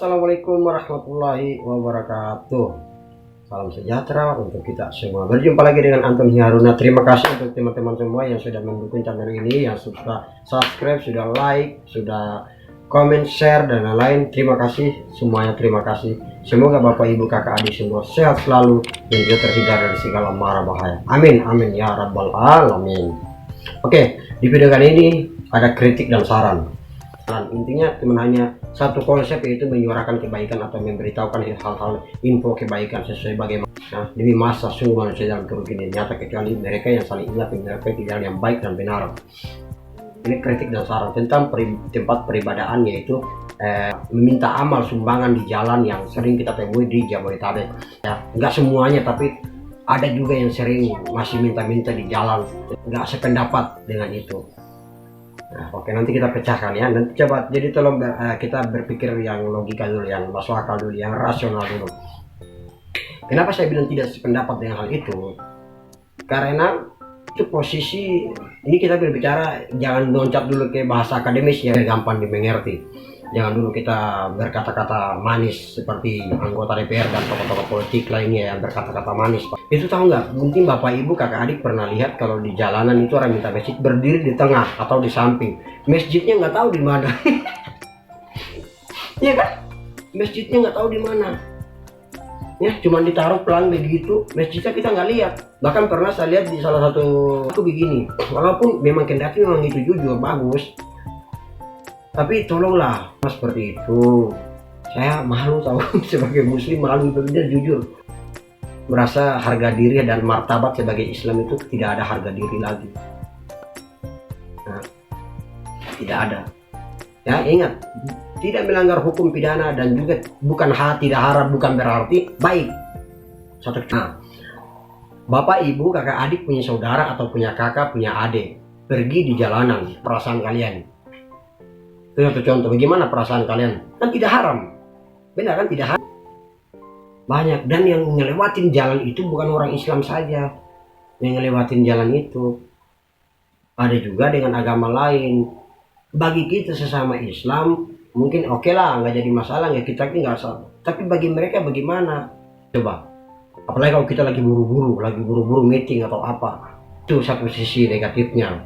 Assalamualaikum warahmatullahi wabarakatuh. Salam sejahtera untuk kita semua. Berjumpa lagi dengan Anton Haruna. Terima kasih untuk teman-teman semua yang sudah mendukung channel ini, yang sudah subscribe, sudah like, sudah komen, share, dan lain-lain. Terima kasih semuanya, terima kasih. Semoga Bapak Ibu Kakak Adik semua sehat selalu dan juga terhindar dari segala mara bahaya. Amin amin ya rabbal alamin. Oke, di video kali ini ada kritik dan saran. Intinya cuma hanya satu konsep, yaitu menyuarakan kebaikan atau memberitahukan hal-hal info kebaikan sesuai bagaimana demi masa sungguh manusia dalam kerugian nyata, kecuali mereka yang saling ingat menyampaikan jalan yang baik dan benar. Ini kritik dan saran tentang tempat peribadahan, yaitu meminta amal sumbangan di jalan yang sering kita temui di Jabodetabek. Ya, enggak semuanya, tapi ada juga yang sering masih minta-minta di jalan, enggak sependapat dengan itu. Nah, oke, nanti kita pecahkan ya. Nanti coba, jadi tolong kita berpikir yang logika dulu, yang masuk akal dulu, yang rasional dulu. Kenapa saya bilang tidak sependapat dengan hal itu? Karena itu posisi ini kita berbicara, jangan loncat dulu ke bahasa akademis ya, gampang dimengerti. Jangan dulu kita berkata-kata manis seperti anggota DPR dan tokoh-tokoh politik lainnya yang berkata-kata manis. Itu tahu nggak? Mungkin Bapak Ibu Kakak Adik pernah lihat kalau di jalanan itu orang minta masjid berdiri di tengah atau di samping. Masjidnya nggak tahu di mana. Iya kan? Masjidnya nggak tahu di mana. Ya, cuma ditaruh pelang begitu. Masjidnya kita nggak lihat. Bahkan pernah saya lihat di salah satu aku begini. Walaupun memang kendati memang itu jujur bagus, tapi tolonglah seperti itu. Saya malu tahu sebagai muslim, malu benar jujur. Merasa harga diri dan martabat sebagai Islam itu tidak ada harga diri lagi. Nah, tidak ada. Ya, ingat, tidak melanggar hukum pidana dan juga bukan tidak haram, bukan berarti baik. Nah, Bapak Ibu Kakak Adik punya saudara atau punya kakak, punya adik, pergi di jalanan, perasaan kalian. Itu satu contoh, bagaimana perasaan kalian? Kan tidak haram, benar kan? Tidak haram. Banyak, dan yang ngelewatin jalan itu bukan orang Islam saja yang ngelewatin jalan itu, ada juga dengan agama lain. Bagi kita sesama Islam mungkin oke lah, nggak jadi masalah ya, kita nggak salah. Tapi bagi mereka bagaimana? Coba, apalagi kalau kita lagi buru-buru meeting atau apa, itu satu sisi negatifnya.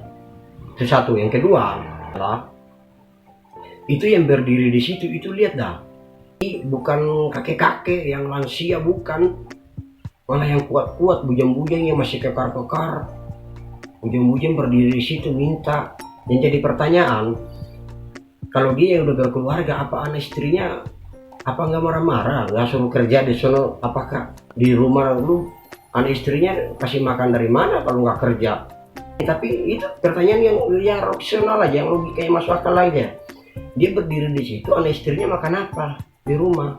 Itu satu. Yang kedua adalah itu yang berdiri di situ itu, lihat dah, bukan kakek-kakek yang lansia, bukan, malah yang kuat-kuat, bujang-bujang yang masih kekar-kekar, bujang-bujang berdiri di situ minta. Yang jadi pertanyaan, kalau dia yang udah berkeluarga, apa anak istrinya apa nggak marah-marah, nggak suruh kerja di sono? Apakah di rumah lu anak istrinya kasih makan dari mana kalau nggak kerja? Tapi itu pertanyaan yang rasional aja, yang logika yang masuk akal aja. Dia berdiri di situ, anak istrinya makan apa di rumah?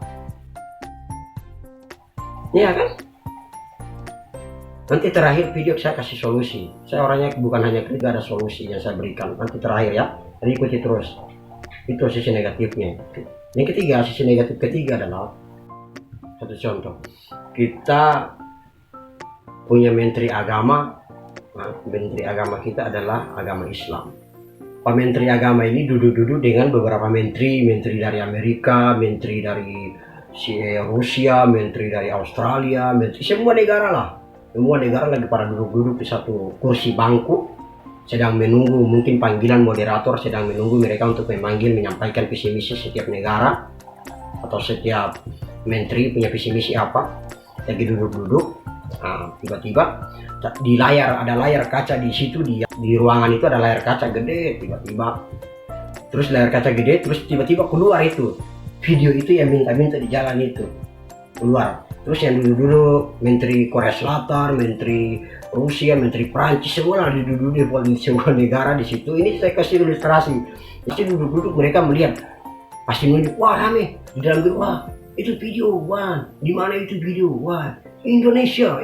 Ya kan? Nanti terakhir video saya kasih solusi. Saya orangnya bukan hanya kritik, ada solusi yang saya berikan. Nanti terakhir ya, jadi ikuti terus. Itu sisi negatifnya. Yang ketiga, sisi negatif ketiga adalah satu contoh. Kita punya menteri agama. Nah, menteri agama kita adalah agama Islam. Pak Menteri Agama ini duduk-duduk dengan beberapa menteri dari Amerika, menteri dari Rusia, menteri dari Australia, menteri semua negara lah. Semua negara lagi pada duduk-duduk di satu kursi bangku, sedang menunggu mungkin panggilan moderator, sedang menunggu mereka untuk memanggil, menyampaikan visi misi setiap negara atau setiap menteri punya visi misi apa. Lagi duduk-duduk, nah, tiba-tiba di layar, ada layar kaca di situ, di ruangan itu ada layar kaca gede, tiba-tiba terus layar kaca gede, terus tiba-tiba keluar itu video itu yang minta-minta di jalan itu keluar. Terus yang dulu menteri Korea Selatan, menteri Rusia, menteri Prancis, semua duduk di semua negara di situ. Ini saya kasih ilustrasi. Jadi duduk-duduk mereka melihat, pasti menunjuk, wah rame di dalam grup, wah itu video, wah di mana itu video, wah Indonesia,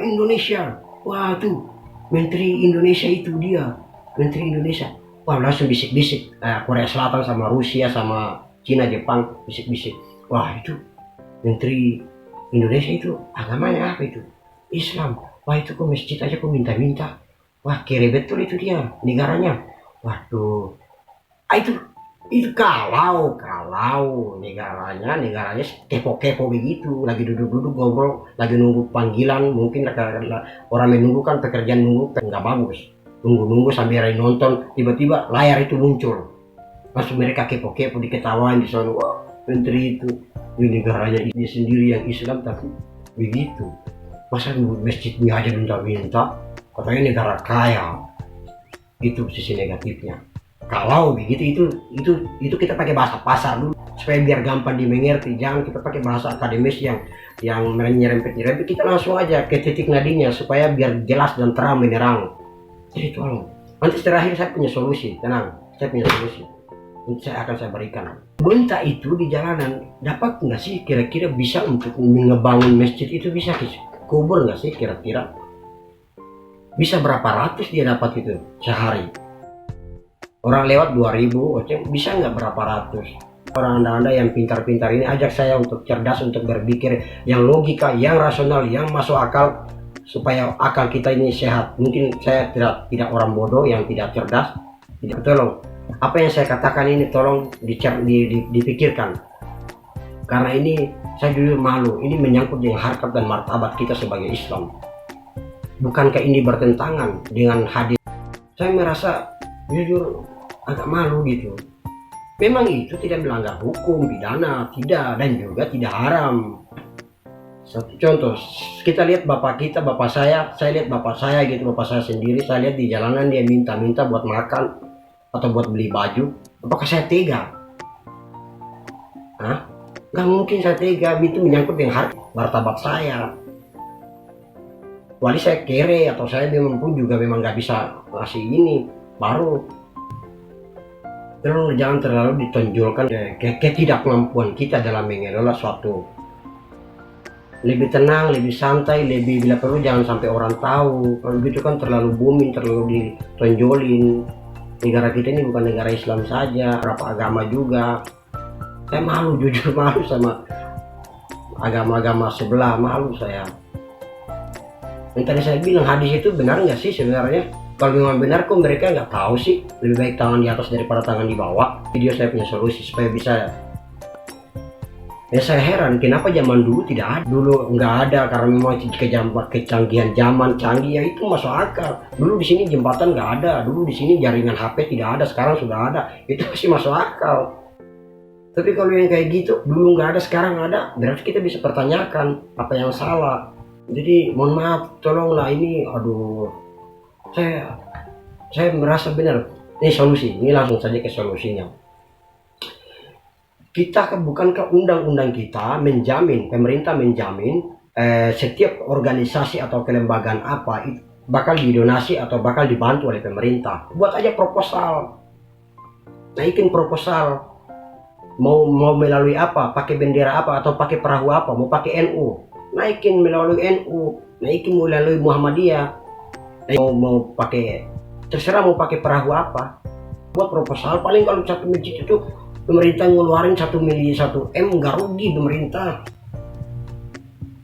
wah tuh menteri Indonesia, itu dia menteri Indonesia. Wah langsung bisik-bisik, Korea Selatan sama Rusia sama Cina, Jepang bisik-bisik, wah itu menteri Indonesia, itu agamanya apa itu? Islam. Wah itu kok masjid aja kok minta-minta. Wah kere betul itu dia negaranya. Waduh, itu kalau kalau negaranya kepo-kepo begitu, lagi duduk-duduk ngobrol, lagi nunggu panggilan, mungkin orang menunggu kan, pekerjaan nunggu nggak bagus, nunggu sambil nonton, tiba-tiba layar itu muncul, langsung mereka kepo-kepo, diketawain di sana, wah menteri itu di negaranya ini sendiri yang Islam tapi begitu, masa masjidnya aja minta-minta, katanya negara kaya. Itu sisi negatifnya. Kalau begitu itu kita pakai bahasa pasar dulu supaya biar gampang dimengerti. Jangan kita pakai bahasa akademis yang nyerempet-nyerempet. Kita langsung aja ke titik nadinya supaya biar jelas dan terang menerang. Jadi tolong. Nanti terakhir saya punya solusi. Tenang, saya punya solusi. Saya akan saya berikan. Bonta itu di jalanan dapat nggak sih kira-kira bisa untuk ngebangun masjid itu bisa kubur nggak sih kira-kira? Bisa berapa ratus dia dapat itu sehari? Orang lewat 2000, bisa nggak berapa ratus? Orang anda yang pintar-pintar ini ajak saya untuk cerdas, untuk berpikir yang logika, yang rasional, yang masuk akal, supaya akal kita ini sehat. Mungkin saya tidak orang bodoh yang tidak cerdas. Tolong, apa yang saya katakan ini tolong dipikirkan. Karena ini saya jujur malu, ini menyangkut dengan harkat dan martabat kita sebagai Islam. Bukankah ini bertentangan dengan hadis? Saya merasa jujur agak malu gitu. Memang itu tidak melanggar hukum pidana, tidak, dan juga tidak haram. Satu contoh, kita lihat bapak saya lihat bapak saya gitu, bapak saya sendiri, saya lihat di jalanan dia minta-minta buat makan atau buat beli baju. Apakah saya tega? Hah? Gak mungkin saya tega, itu menyangkut dengan harkat martabat saya. Kecuali saya kere atau saya memang pun juga memang nggak bisa ngasih ini, baru terus jangan terlalu ditonjolkan ketidakmampuan kita dalam mengelola suatu. Lebih tenang, lebih santai, lebih bila perlu jangan sampai orang tahu. Kalau gitu kan terlalu booming, terlalu ditonjolin. Negara kita ini bukan negara Islam saja, berapa agama juga. Saya malu, jujur malu sama agama-agama sebelah, malu saya. Yang tadi saya bilang hadis itu benar nggak sih sebenarnya? Kalau memang benar kok mereka nggak tahu sih, lebih baik tangan di atas daripada tangan di bawah. Video saya punya solusi supaya bisa. Ya saya heran kenapa zaman dulu tidak ada, dulu nggak ada karena memang kecanggihan zaman canggih ya itu masuk akal. Dulu di sini jembatan nggak ada, dulu di sini jaringan HP tidak ada, sekarang sudah ada, itu masih masuk akal. Tapi kalau yang kayak gitu dulu nggak ada sekarang ada, berarti kita bisa pertanyakan apa yang salah. Jadi mohon maaf, tolonglah ini, aduh, saya merasa benar. Ini solusi, ini langsung saja ke solusinya. Bukankah undang-undang kita menjamin, pemerintah menjamin setiap organisasi atau kelembagaan apa itu bakal didonasi atau bakal dibantu oleh pemerintah. Buat aja proposal, naikin proposal, mau melalui apa, pakai bendera apa atau pakai perahu apa, mau pakai NU. Naikin melalui NU, naikin melalui Muhammadiyah, mau pakai terserah, mau pakai perahu apa, buat proposal. Paling kalau satu masjid itu pemerintah ngeluarin 1 M, nggak rugi pemerintah.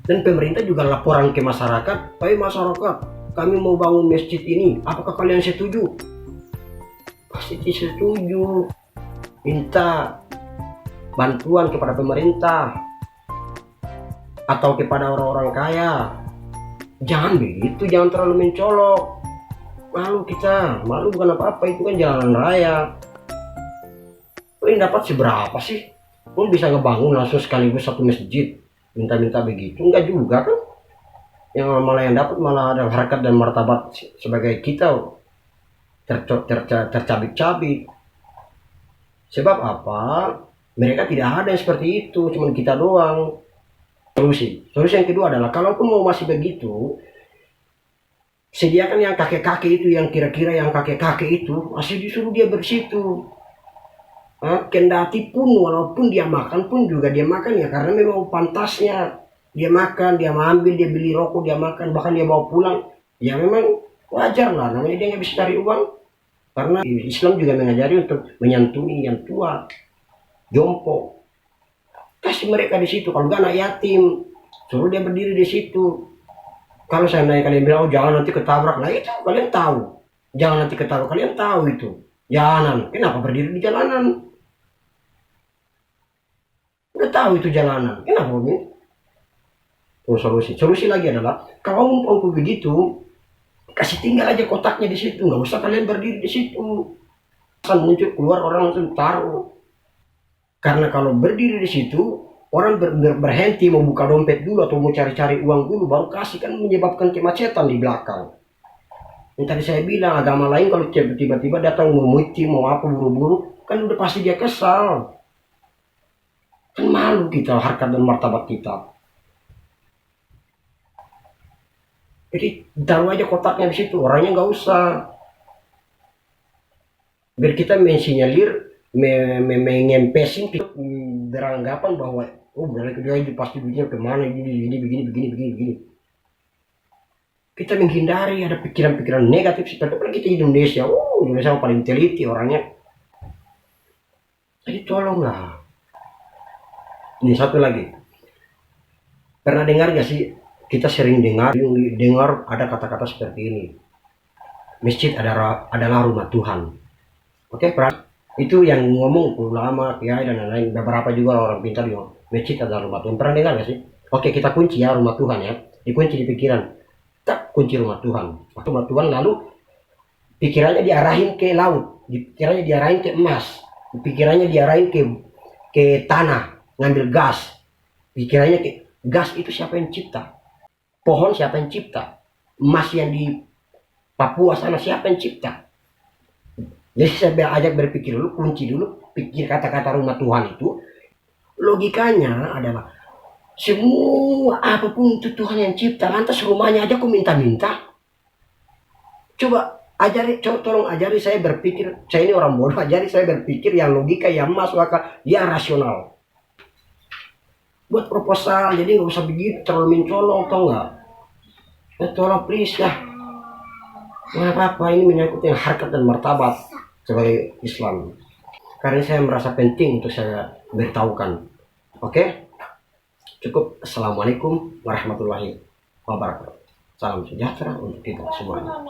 Dan pemerintah juga laporan ke masyarakat, "Hai masyarakat, kami mau bangun masjid ini, apakah kalian setuju?" Pasti setuju. Minta bantuan kepada pemerintah atau kepada orang-orang kaya. Jangan begitu, jangan terlalu mencolok. Malu kita, malu bukan apa-apa, itu kan jalan raya. Ini dapat seberapa sih? Lu bisa ngebangun langsung sekaligus satu masjid, minta-minta begitu, enggak juga kan? Yang malah yang dapat malah ada harkat dan martabat sebagai kita tercabik-cabik. Sebab apa? Mereka tidak ada yang seperti itu, cuman kita doang. Solusi yang kedua adalah, kalaupun mau masih begitu, sediakan yang kakek-kakek itu, yang kira-kira yang kakek-kakek itu masih disuruh dia bersitu. Kendati pun walaupun dia makan pun juga dia makan ya karena memang pantasnya dia makan, dia ambil, dia beli rokok, dia makan, bahkan dia bawa pulang. Ya memang wajar lah, namanya dia nggak bisa cari uang. Karena Islam juga mengajari untuk menyantuni yang tua, jompo. Kasih mereka di situ. Kalau nggak anak yatim, suruh dia berdiri di situ. Kalau saya naik kalian bilang, "Oh jangan nanti ketabrak," nah itu kalian tahu. Jangan nanti ketabrak, kalian tahu itu. Jalanan, kenapa berdiri di jalanan? Udah tahu itu jalanan, kenapa ini? Oh, solusi lagi adalah kalau mau begitu, kasih tinggal aja kotaknya di situ, nggak usah kalian berdiri di situ. Kan muncul keluar orang langsung taruh. Karena kalau berdiri di situ, orang berhenti mau buka dompet dulu atau mau cari-cari uang dulu baru kasih, kan menyebabkan kemacetan di belakang. Yang tadi saya bilang, agama lain kalau tiba-tiba datang mau muti mau apa buru-buru, kan udah pasti dia kesal. Kan malu kita, harkat dan martabat kita. Jadi taruh aja kotaknya di situ, orangnya nggak usah. Biar kita mensinyalir, mengempesin, beranggapan bahwa oh berarti dia itu pasti begini kemana begini. Kita menghindari ada pikiran-pikiran negatif seperti apa kita Indonesia. Oh, Indonesia paling teliti orangnya. Jadi tolonglah. Ini satu lagi. Pernah dengar gak sih? Kita sering dengar ada kata-kata seperti ini. Masjid adalah rumah Tuhan. Oke, itu yang ngomong ulama, kiai dan lain-lain. Beberapa juga orang pintar juga. Masjid adalah rumah Tuhan. Pernah dengar gak sih? Oke, kita kunci ya rumah Tuhan ya. Dikunci di pikiran. Tak kunci rumah Tuhan. Rumah Tuhan lalu pikirannya diarahin ke laut, pikirannya diarahin ke emas, pikirannya diarahin ke tanah, ngambil gas. Pikirannya ke gas itu siapa yang cipta? Pohon siapa yang cipta? Emas yang di Papua sana siapa yang cipta? Jadi saya ajak berpikir dulu, kunci dulu, pikir kata-kata rumah Tuhan itu. Logikanya adalah semua apapun itu Tuhan yang cipta, lantas rumahnya aja aku minta-minta. Coba tolong ajari saya berpikir. Saya ini orang bodoh, ajari saya berpikir yang logika, yang masuk akal, yang rasional. Buat proposal, jadi nggak usah begitu terlalu mencolong, tau nggak? Ya tolong please ya. Nggak apa-apa, ini menyangkut yang harkat dan martabat sebagai Islam. Karena saya merasa penting untuk saya beritahukan. Oke? Cukup. Assalamualaikum warahmatullahi wabarakatuh. Salam sejahtera untuk kita semuanya.